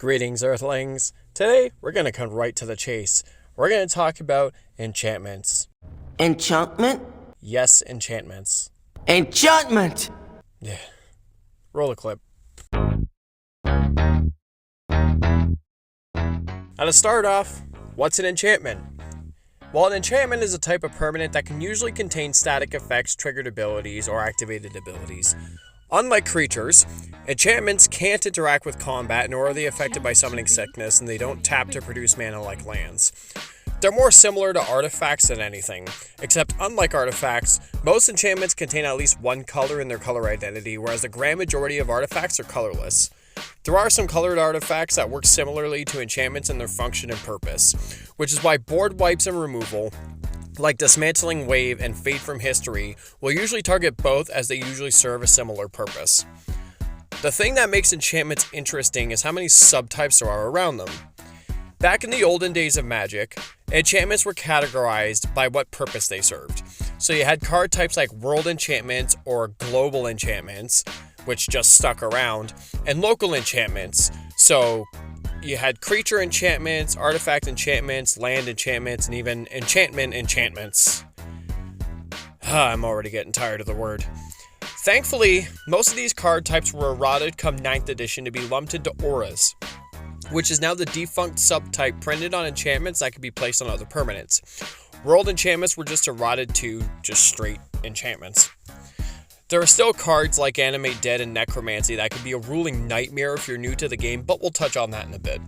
Greetings, Earthlings. Today, we're going to come right to the chase. We're going to talk about enchantments. Enchantment? Yes, enchantments. Enchantment! Yeah. Roll a clip. Now to start off, what's an enchantment? Well, an enchantment is a type of permanent that can usually contain static effects, triggered abilities, or activated abilities. Unlike creatures, enchantments can't interact with combat, nor are they affected by summoning sickness, and they don't tap to produce mana like lands. They're more similar to artifacts than anything, except unlike artifacts, most enchantments contain at least one color in their color identity, whereas the grand majority of artifacts are colorless. There are some colored artifacts that work similarly to enchantments in their function and purpose, which is why board wipes and removal, like Dismantling Wave and Fade from History, will usually target both as they usually serve a similar purpose. The thing that makes enchantments interesting is how many subtypes there are around them. Back in the olden days of Magic, enchantments were categorized by what purpose they served. So you had card types like World Enchantments or Global Enchantments, which just stuck around, and local enchantments. So you had creature enchantments, artifact enchantments, land enchantments, and even enchantments. I'm already getting tired of the word. Thankfully, most of these card types were eroded come 9th edition to be lumped into auras, which is now the defunct subtype printed on enchantments that can be placed on other permanents. World enchantments were just eroded to just straight enchantments. There are still cards like Animate Dead and Necromancy that can be a ruling nightmare if you're new to the game, but we'll touch on that in a bit.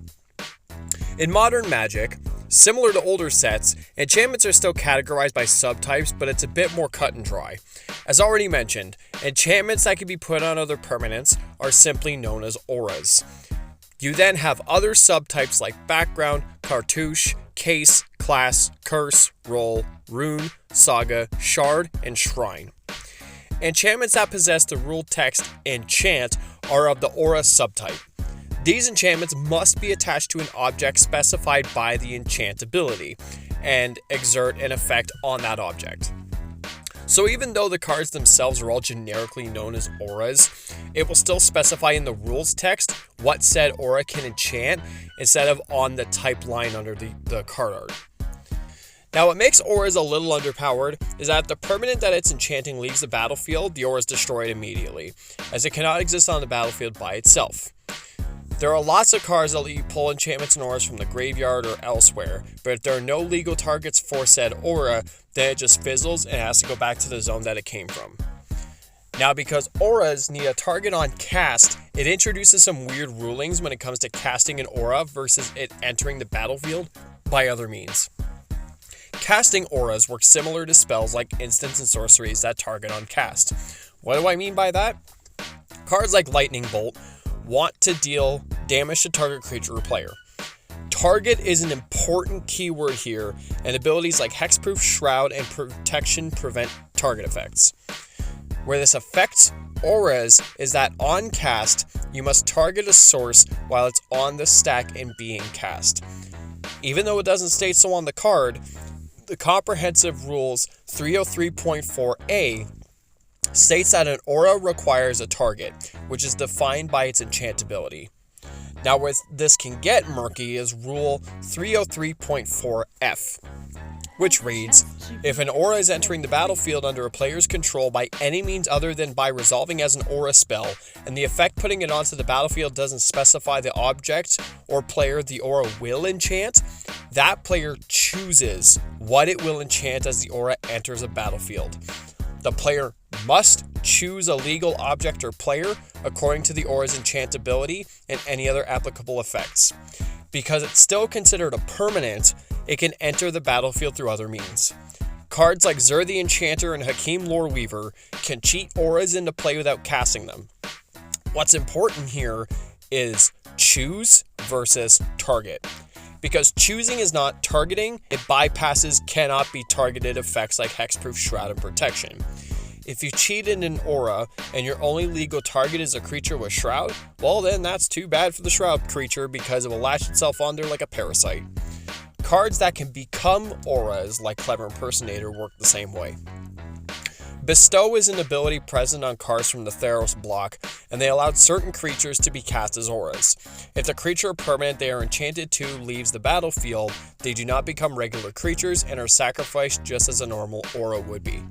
In modern Magic, similar to older sets, enchantments are still categorized by subtypes, but it's a bit more cut and dry. As already mentioned, enchantments that can be put on other permanents are simply known as auras. You then have other subtypes like background, cartouche, case, class, curse, roll, rune, saga, shard, and shrine. Enchantments that possess the rule text enchant are of the aura subtype. These enchantments must be attached to an object specified by the enchant ability and exert an effect on that object. So even though the cards themselves are all generically known as auras, it will still specify in the rules text what said aura can enchant instead of on the type line under the card art. Now, what makes auras a little underpowered is that if the permanent that it's enchanting leaves the battlefield, the aura is destroyed immediately, as it cannot exist on the battlefield by itself. There are lots of cards that let you pull enchantments and auras from the graveyard or elsewhere, but if there are no legal targets for said aura, then it just fizzles and has to go back to the zone that it came from. Now, because auras need a target on cast, it introduces some weird rulings when it comes to casting an aura versus it entering the battlefield by other means. Casting auras work similar to spells like instants and sorceries that target on cast. What do I mean by that? Cards like Lightning Bolt want to deal damage to target creature or player. Target is an important keyword here, and abilities like Hexproof, Shroud, and Protection prevent target effects. Where this affects auras is that on cast, you must target a source while it's on the stack and being cast. Even though it doesn't state so on the card, the Comprehensive Rules 303.4a states that an aura requires a target, which is defined by its enchantability. Now, where this can get murky is Rule 303.4f, which reads, if an aura is entering the battlefield under a player's control by any means other than by resolving as an aura spell, and the effect putting it onto the battlefield doesn't specify the object or player the aura will enchant, that player chooses what it will enchant as the aura enters a battlefield. The player must choose a legal object or player according to the aura's enchantability and any other applicable effects. Because it's still considered a permanent, it can enter the battlefield through other means. Cards like Zur the Enchanter and Hakim Loreweaver can cheat auras into play without casting them. What's important here is choose versus target. Because choosing is not targeting, it bypasses cannot be targeted effects like Hexproof, Shroud, and Protection. If you cheated an aura and your only legal target is a creature with Shroud, well then that's too bad for the Shroud creature because it will latch itself on there like a parasite. Cards that can become auras like Clever Impersonator work the same way. Bestow is an ability present on cards from the Theros block, and they allowed certain creatures to be cast as auras. If the creature or permanent they are enchanted to leaves the battlefield, they do not become regular creatures and are sacrificed just as a normal aura would be.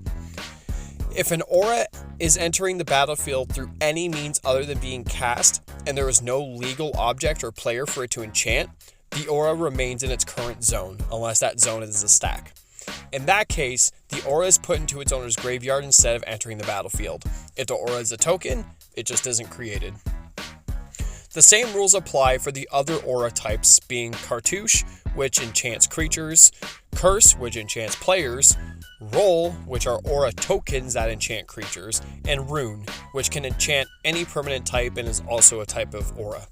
If an aura is entering the battlefield through any means other than being cast, and there is no legal object or player for it to enchant, the aura remains in its current zone, unless that zone is a stack. In that case, the aura is put into its owner's graveyard instead of entering the battlefield. If the aura is a token, it just isn't created. The same rules apply for the other aura types, being Cartouche, which enchants creatures, Curse, which enchants players, Roll, which are aura tokens that enchant creatures, and Rune, which can enchant any permanent type and is also a type of aura.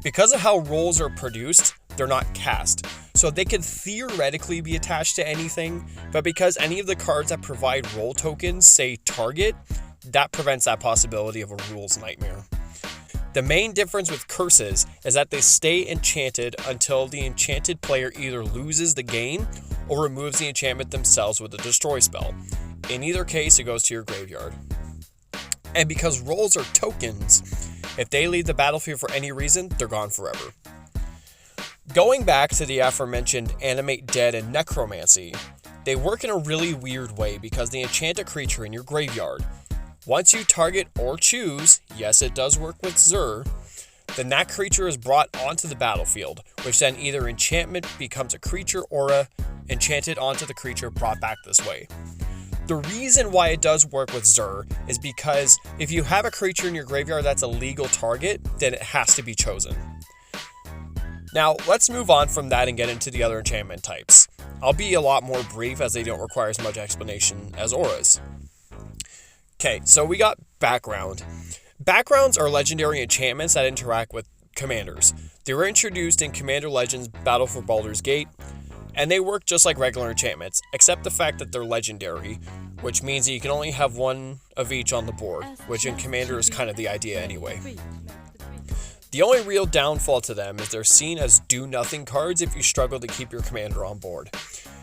Because of how rolls are produced, they're not cast, so they could theoretically be attached to anything, but because any of the cards that provide roll tokens say target, that prevents that possibility of a rules nightmare. The main difference with curses is that they stay enchanted until the enchanted player either loses the game or removes the enchantment themselves with a destroy spell. In either case, it goes to your graveyard. And because rolls are tokens, if they leave the battlefield for any reason, they're gone forever. Going back to the aforementioned Animate Dead and Necromancy, they work in a really weird way because they enchant a creature in your graveyard. Once you target or choose, yes it does work with Zur, then that creature is brought onto the battlefield, which then either enchantment becomes a creature aura enchanted onto the creature brought back this way. The reason why it does work with Zur is because if you have a creature in your graveyard that's a legal target, then it has to be chosen. Now, let's move on from that and get into the other enchantment types. I'll be a lot more brief as they don't require as much explanation as auras. Okay, so we got background. Backgrounds are legendary enchantments that interact with commanders. They were introduced in Commander Legends Battle for Baldur's Gate, and they work just like regular enchantments, except the fact that they're legendary, which means that you can only have one of each on the board, which in Commander is kind of the idea anyway. The only real downfall to them is they're seen as do-nothing cards if you struggle to keep your commander on board.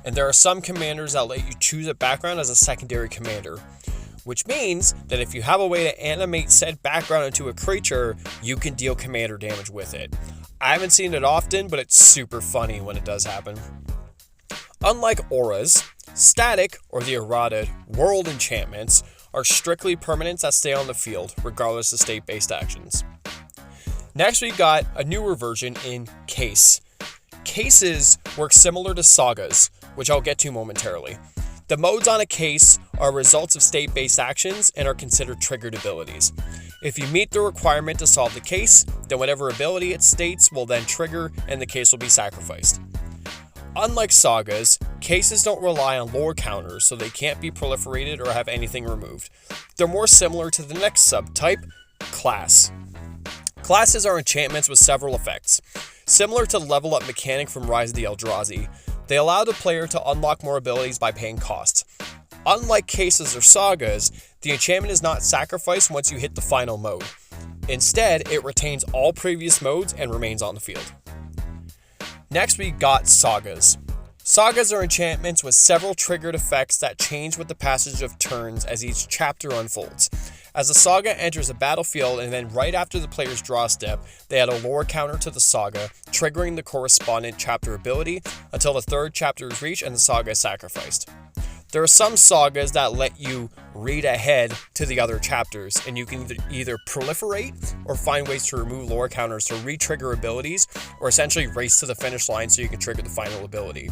And there are some commanders that let you choose a background as a secondary commander, which means that if you have a way to animate said background into a creature, you can deal commander damage with it. I haven't seen it often, but it's super funny when it does happen. Unlike auras, static, or the errata world enchantments, are strictly permanents that stay on the field, regardless of state-based actions. Next, we got a newer version in Case. Cases work similar to sagas, which I'll get to momentarily. The modes on a case are results of state-based actions and are considered triggered abilities. If you meet the requirement to solve the case, then whatever ability it states will then trigger and the case will be sacrificed. Unlike sagas, cases don't rely on lore counters, so they can't be proliferated or have anything removed. They're more similar to the next subtype, class. Classes are enchantments with several effects. Similar to the level up mechanic from Rise of the Eldrazi, they allow the player to unlock more abilities by paying costs. Unlike cases or sagas, the enchantment is not sacrificed once you hit the final mode. Instead, it retains all previous modes and remains on the field. Next, we got sagas. Sagas are enchantments with several triggered effects that change with the passage of turns as each chapter unfolds. As a saga enters a battlefield and then right after the player's draw step, they add a lore counter to the saga, triggering the correspondent chapter ability until the third chapter is reached and the saga is sacrificed. There are some sagas that let you read ahead to the other chapters, and you can either proliferate or find ways to remove lore counters to re-trigger abilities, or essentially race to the finish line so you can trigger the final ability.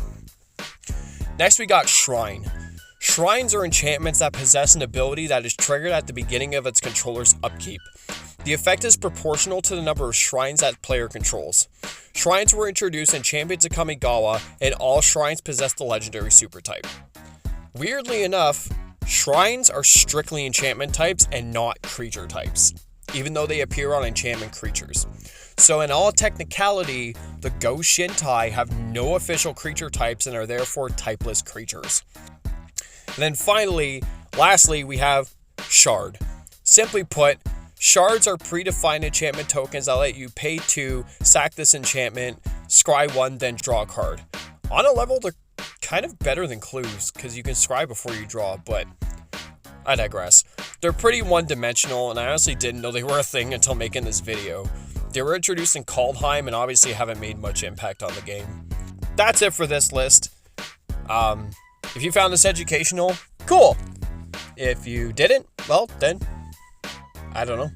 Next, we got Shrine. Shrines are enchantments that possess an ability that is triggered at the beginning of its controller's upkeep. The effect is proportional to the number of shrines that player controls. Shrines were introduced in Champions of Kamigawa, and all shrines possess the legendary super type. Weirdly enough, shrines are strictly enchantment types and not creature types, even though they appear on enchantment creatures. So in all technicality, the Go Shintai have no official creature types and are therefore typeless creatures. And then finally, lastly, we have Shard. Simply put, shards are predefined enchantment tokens that let you pay 2, sack this enchantment, scry 1, then draw a card. On a level, they're kind of better than clues, because you can scry before you draw, but I digress. They're pretty one-dimensional, and I honestly didn't know they were a thing until making this video. They were introduced in Kaldheim and obviously haven't made much impact on the game. That's it for this list. If you found this educational, cool. If you didn't, well, then, I don't know.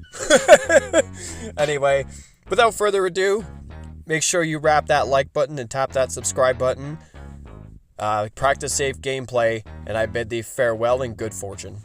Anyway, without further ado, make sure you wrap that like button and tap that subscribe button. Practice safe gameplay, and I bid thee farewell and good fortune.